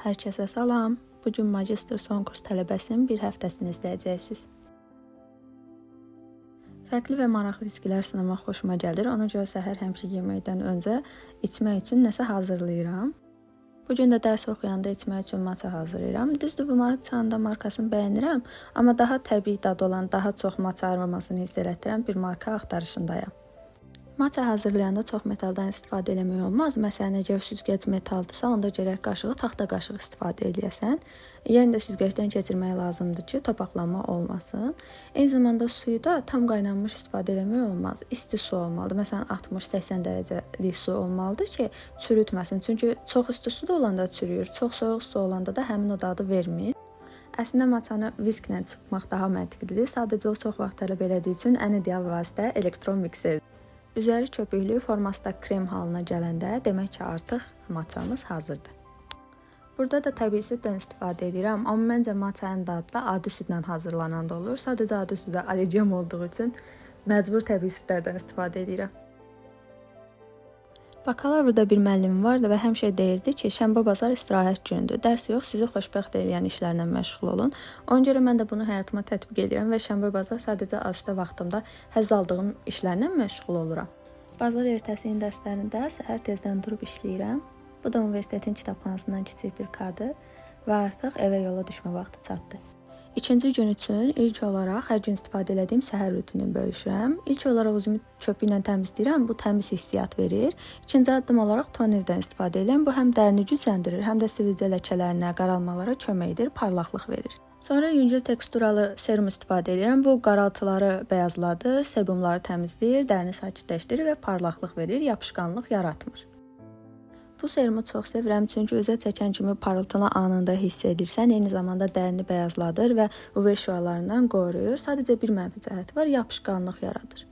Hər kəsə salam. Bu gün magistr son kurs tələbəsinin bir həftəsini izləyəcəksiniz. Fərqli və maraqlı içkilər sınamaq xoşuma gəlir. Ona görə səhər həmişə yeməkdən öncə içmək üçün nəsə hazırlayıram. Bu gün də dərs oxuyanda içmək üçün matcha hazırlayıram. Düzdür, bu matchanın da markasını bəyənirəm, amma daha təbii dad olan, daha çox matcha aromasını hiss elətdirən bir marka axtarışındayam. Matcha hazırlayanda çox metaldan istifadə eləmək olmaz. Məsələn, əgər süzgəc metaldırsa, onda gərək qaşığı taxta qaşıq istifadə eləyəsən. Yəni də süzgəcdən keçirmək lazımdır ki, topaqlanma olmasın. Eyni zamanda suyu da tam qaynanmış istifadə eləmək olmaz. İsti su olmalıdır. Məsələn, 60-80 dərəcəlik su olmalıdır ki, çürütməsin. Çünki çox isti su da olanda çürüyür. Çox soyuq su olanda da həmin o dadı vermir. Əslində matchanı visklə çıxmaq daha məntiqlidir. Sadəcə o çox vaxt tələb elədiyi üçün ən ideal vasitə elektron mikserdir. Üzəri köpüklü, forması da krem halına gələndə demək ki, artıq matchamız hazırdır. Burada da təbii süddən istifadə edirəm, amma məncə matchanın dadı da adi südlə hazırlanan da olur. Sadəcə adi südə allergiyam olduğu üçün məcbur təbii südlərdən istifadə edirəm. Bakalavrda bir müəllimim vardı və həmişə deyirdi ki, şənbə bazar istirahət günüdür. Dərs yox, sizi xoşbəxt eləyən işlərlə məşğul olun. Ona görə mən də bunu həyatıma tətbiq edirəm və şənbə bazar sadəcə asudə vaxtımda həzz aldığım işlərlə məşğul oluram. Bazar ertəsinin dərslərində səhər tezdən durub işləyirəm. Bu da universitetin kitabxanasından kiçik bir kadr və artıq evə yola düşmə vaxtı çatdı. İkinci gün üçün ilk olaraq hər gün istifadə etdiyim səhər rutinini bölüşürəm. İlk olaraq üzümü köpüyü ilə təmizləyirəm. Bu təmiz hissiyat verir. İkinci addım olaraq tonerdən istifadə edirəm. Bu həm dərini gücləndirir, həm də sivilcə ləkələrinə, qaralmalara kömək edir, parlaqlıq verir. Sonra yüngül teksturalı serum istifadə edirəm. Bu qaraltıları bəyazladır, sebumları təmizləyir, dərini sakitləşdirir və parlaqlıq verir, yapışqanlıq yaratmır. Bu serumu çox sevirəm, çünki özə çəkən kimi parıltını anında hiss edirsən, eyni zamanda dərini bəyazladır və UV şüalarından qoruyur. Sadəcə bir mənfi cəhəti var, yapışqanlıq yaradır.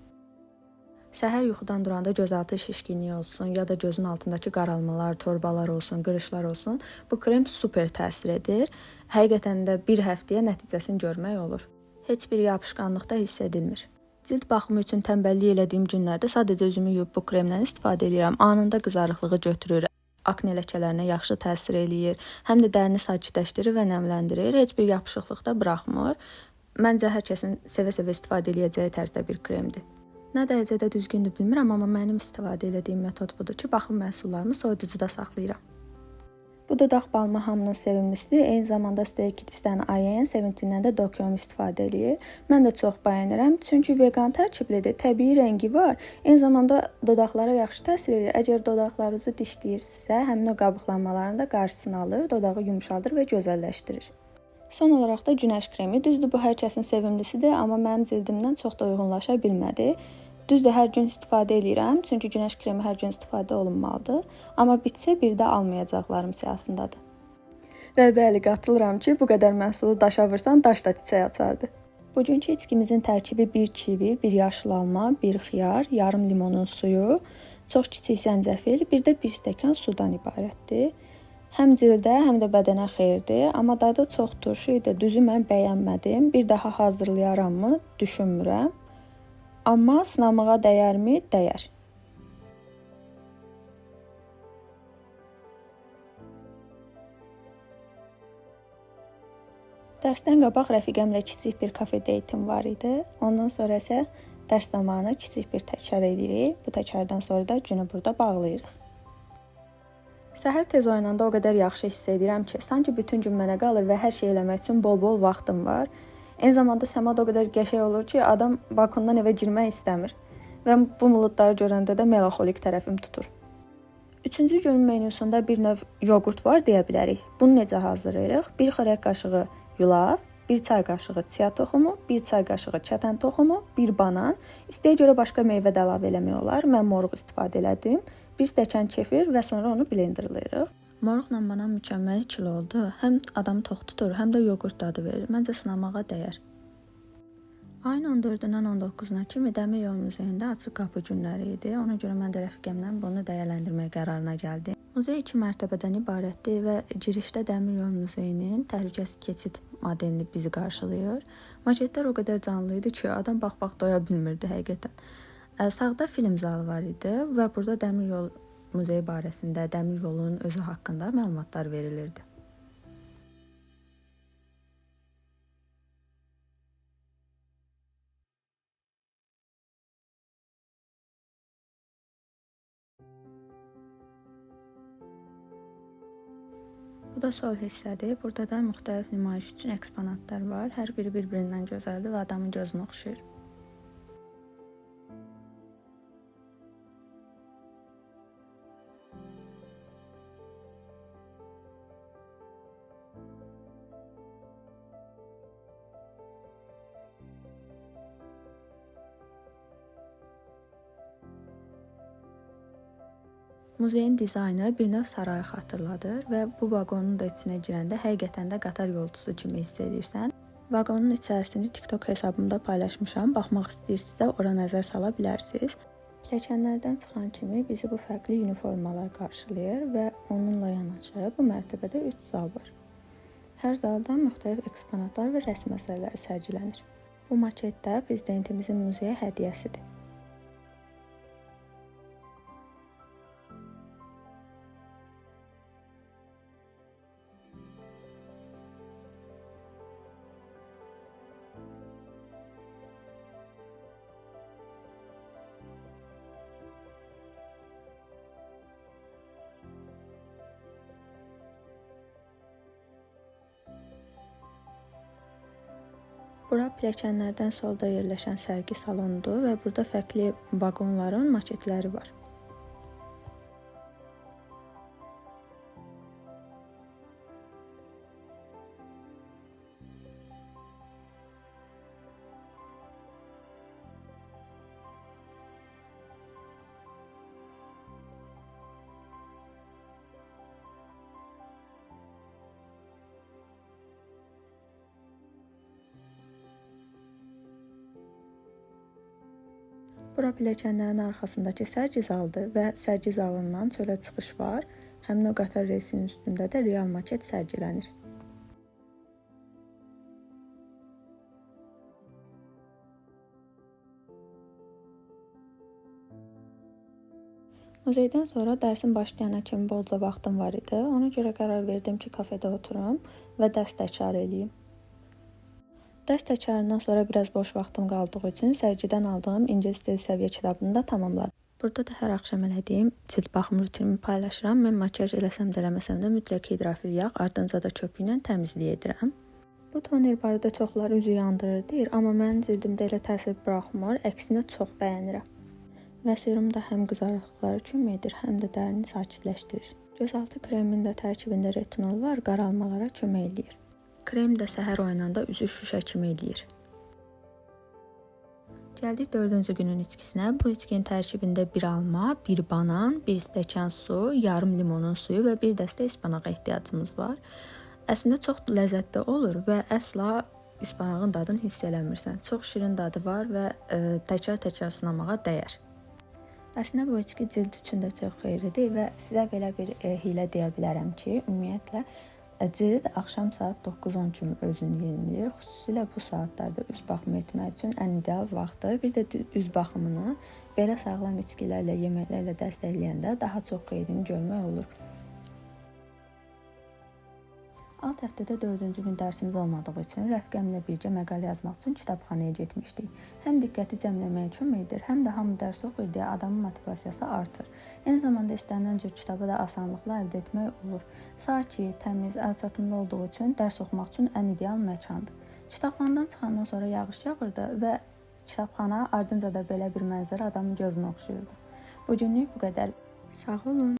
Səhər yuxudan duranda gözaltı şişkinliyi olsun, ya da gözün altındakı qaralmalar, torbalar olsun, qırışlar olsun, bu krem super təsir edir. Həqiqətən də bir həftəyə nəticəsini görmək olur. Heç bir yapışqanlıq da hiss edilmir. Cilt baxımı üçün tənbəllik elədiyim günlərdə sadəcə üzümü yuyub bu kremdən istifadə edirəm. Anında qızarıqlığı götürür. Akne ləkələrinə yaxşı təsir eləyir, həm də dərini sakitləşdirir və nəmləndirir, heç bir yapışıqlıq da buraxmır. Məncə hər kəsin sevə-sevə istifadə edəcəyi tərzdə bir kremdir. Nə dərəcədə düzgündür bilmirəm, amma mənim istifadə etdiyim metod budur ki, baxım məhsullarımı soyuducuda saxlayıram. Bu dodaq balmı hamının sevimlisidir. Eyni zamanda Stairkidis'dən Ayen, Seventeen-dən də Dokyom istifadə eləyir. Mən də çox bəyənirəm, çünki vegan tərkiblidir, təbii rəngi var. Eyni zamanda dodaqlara yaxşı təsir edir. Əgər dodaqlarınızı dişləyirsinizsə, həmin o qabıqlanmaların da qarşısını alır, dodağı yumşaldır və gözəlləşdirir. Son olaraq da günəş kremi. Düzdür, bu hər kəsin sevimlisidir, amma mənim cildimdən çox da uyğunlaşa bilmədi. Düzdür, hər gün istifadə edirəm, çünki günəş kremi hər gün istifadə olunmalıdır. Amma bitsə bir də almayacaqlarım siyahısındadır. Və bəli, qatılıram ki, bu qədər məhsulu daşa vursan, daş da çiçək açardı. Bugünkü içkimizin tərkibi 1 kivi, 1 yaşıl alma, 1 xiyar, yarım limonun suyu, çox kiçik zəncəfil, bir də 1 stəkan sudan ibarətdir. Həm cildə, həm də bədənə xeyirdir, amma dadı çox turşu idi, düzü mən bəyənmədim. Bir daha hazırlayaramı, düşünmürəm. Amma sınamağa dəyərmi? Dəyər. Dərsdən qabaq rəfiqəmlə kiçik bir kafe deytim var idi. Ondan sonra isə dərs zamanı kiçik bir təkrar edirik. Bu təkrardan sonra da günü burada bağlayırıq. Səhər tez oyananda o qədər yaxşı hiss edirəm ki, sanki bütün gün mənə qalır və hər şey eləmək üçün bol-bol vaxtım var. Eyni zamanda səmada o qədər qəşəng olur ki, adam balkondan evə girmək istəmir və bu buludları görəndə də melanxolik tərəfim tutur. Üçüncü günün menüsündə bir növ yoğurt var deyə bilərik. Bunu necə hazırlayırıq? 1 xörək qaşığı yulaf, 1 çay qaşığı chia toxumu, 1 çay qaşığı kətan toxumu, 1 banan. İstəyə görə başqa meyvə də əlavə eləmək olar. Mən moruq istifadə elədim. 1 stəkan kefir və sonra onu blenderlayırıq. Moruqla banan mükəmməl ikili oldu. Həm adamı tox tutur, həm də yoğurt dadı verir. Məncə sınamağa dəyər. Ayın 14-dən 19-na kimi Dəmir Yol Muzeyində açıq qapı günləri idi. Ona görə mən də rəfiqəmlə bunu dəyərləndirmək qərarına gəldim. Muzey 2 mərtəbədən ibarətdir və girişdə Dəmir Yol Muzeyinin təhlükəsiz keçid modelini bizi qarşılayır. Maketlər o qədər canlı idi ki, adam bax-bax doya bilmirdi həqiqətən. Sağda film zalı var idi və burada Dəmir Yol Muzeyi barəsində, Dəmir Yolunun özü haqqında məlumatlar verilirdi. Bu da sol hissədir. Burada da müxtəlif nümayiş üçün eksponatlar var. Hər biri bir-birindən gözəldir və adamın gözünə oxşayır. Muzeyin dizaynı bir növ sarayı xatırladır və bu vaqonun da içinə girəndə həqiqətən də qatar yolcusu kimi hiss edirsən. Vaqonun içərisini TikTok hesabımda paylaşmışam. Baxmaq istəyirsinizsə ora nəzər sala bilərsiniz. Pilləkənlərdən çıxan kimi bizi bu fərqli uniformalar qarşılayır və onunla yanaşı bu mərtəbədə 3 zal var. Hər zalda müxtəlif eksponatlar və rəsm əsərləri sərgilənir. Bu maket də prezidentimizin muzeyə hədiyyəsidir. Bura pilləkənlərdən solda yerləşən sərgi salonudur və burada fərqli vaqonların maketləri var. Bura pilləkənlərin arxasındakı sərgi zalıdır və sərgi zalından çölə çıxış var. Həmin o qatar reysinin üstündə də real maket sərgilənir. Muzeydən sonra dərsin başlayana kimi bolca vaxtım var idi. Ona görə qərar verdim ki, kafedə oturum və dərs təkrar edeyim. Dərs təkrarından sonra biraz boş vaxtım qaldığı üçün sərgidən aldığım İngilis dil səviyyə kitabını da tamamladım. Burada da hər axşam elədiyim cilt baxım rutinimi paylaşıram. Mən makiyaj eləsəm də eləməsəm də mütləq hidrafil yağ, ardınca da köpüyü ilə təmizlik edirəm. Bu toner barədə çoxları üzü yandırır deyir, amma mənim cildimdə elə təsir buraxmır, əksinə çox bəyənirəm. Və serum da həm qızarıqlara kömək edir, həm də dərini sakitləşdirir. Gözaltı kremin də tərkibində retinol var, qaralmalara kömək edir. Krem də səhər oyananda üzü şüşə kimi eləyir. Gəldik 4-cü günün içkisinə. Bu içkinin tərkibində bir alma, bir banan, bir stəkan su, yarım limonun suyu və bir dəstə ispanağa ehtiyacımız var. Əslində çox ləzzətli olur və əsla ispanağın dadını hiss eləmirsən. Çox şirin dadı var və təkrar-təkrar sınamağa dəyər. Əslində bu içki cild üçün də çox xeyirlidir və sizə belə bir hiylə deyə bilərəm ki, ümumiyyətlə cild axşam saat 9-10 kimi özünü yenilir. Xüsusilə bu saatlarda üz baxımı etmək üçün ən ideal vaxtdır. Bir də üz baxımını belə sağlam içkilərlə, yeməklərlə dəstəkləyəndə daha çox xeyrini görmək olur. Alt həftədə 4-cü gün dərsimiz olmadığı üçün rəfiqəmlə birgə məqalə yazmaq üçün kitabxanaya getmişdik. Həm diqqəti cəmləməyə kömək edir, həm də hamı dərs oxuyur deyə adamın motivasiyası artır. Eyni zamanda istənilən cür kitabı da asanlıqla əldə etmək olur. Sakit, təmiz, əlçatımlı olduğu üçün dərs oxumaq üçün ən ideal məkandır. Kitabxanadan çıxandan sonra yağış yağırdı və kitabxana ardınca da belə bir mənzərə adamın gözünə oxşayırdı. Bu günlük bu qədər. Sağ olun.